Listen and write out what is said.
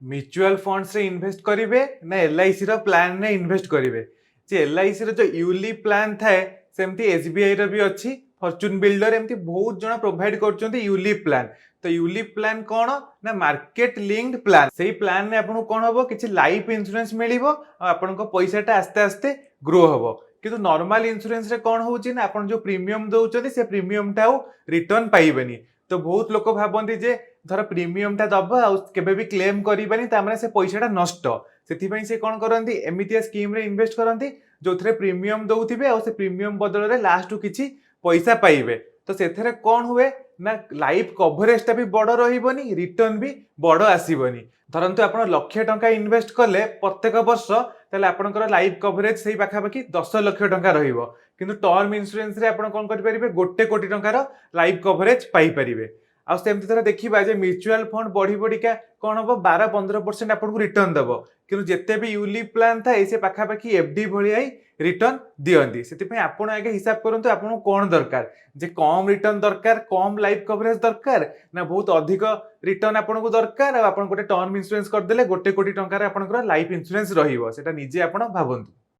Mutual funds रे invest करेंगे ना एलआईसी रो प्लान रे इन्वेस्ट करेंगे। जे एलआईसी रो जो यूलिप प्लान थाए सेमती एसबीआई रो भी अच्छी फॉर्च्यून बिल्डर एमती बहुत जण प्रोवाइड करछन्ती यूलिप प्लान। तो यूलिप प्लान कौन ना मार्केट लिंक्ड प्लान। सेही प्लान ने आपन कौन हबो किछि लाइफ इंश्योरेंस मिलिबो आ आपन को पैसाटा आस्ते आस्ते ग्रो हबो। किंतु नॉर्मल इंश्योरेंस रे कौन होउची ना आपन जो प्रीमियम दउचନ୍ତି से प्रीमियम टा रिटर्न पाइबेनी। तो बहुत लोक भाबନ୍ତି जे धर प्रीमियम टा दबा आ केबे भी क्लेम करिबानी तामने से पैसाटा नष्ट। सेथिपई से कौन करନ୍ତି एमितिया स्कीम रे इन्वेस्ट करନ୍ତି जोथरे प्रीमियम दउथिबे आ से प्रीमियम बदल रे लास्ट किछि पैसा पाइबे। तो सेथरे कौन हुए ना लाइफ कवरेज टा भी बड़ रहिबनी रिटर्न भी बड़ आसीबनी। धरंतु आपण लक्षे टंका इन्वेस्ट कले प्रत्येक वर्ष ताले आपनकर लाइफ कवरेज सेही पाखापाखि 10 लाख टंका रहिबो। किंतु टर्म इंश्योरेंस रे आपण कोन करि परिबे 1 कोटी टंकार लाइफ कवरेज पाई परिबे। आ सेमती थोड़ा देखिबा जे म्यूचुअल फंड बढ़ी बढ़िका कौन हम 12-15% आपको रिटर्न दब। कि जिते भी यूलिप प्लान था से पाखापाखि एफडी भाई रिटर्न दियंती। से आपड़ आगे हिसाब करूँ आपको कौन दरकार जे कम रिटर्न दरकार कम लाइफ कवरेज दरकार ना बहुत अधिक रिटर्न आपको दरकार। आप गोटे टर्म इंश्योरेंस करदे 1 कोटी टंकार आपंकर लाइफ इंश्योरेंस रहिबो। सेटा निजे आपण भाबंतु।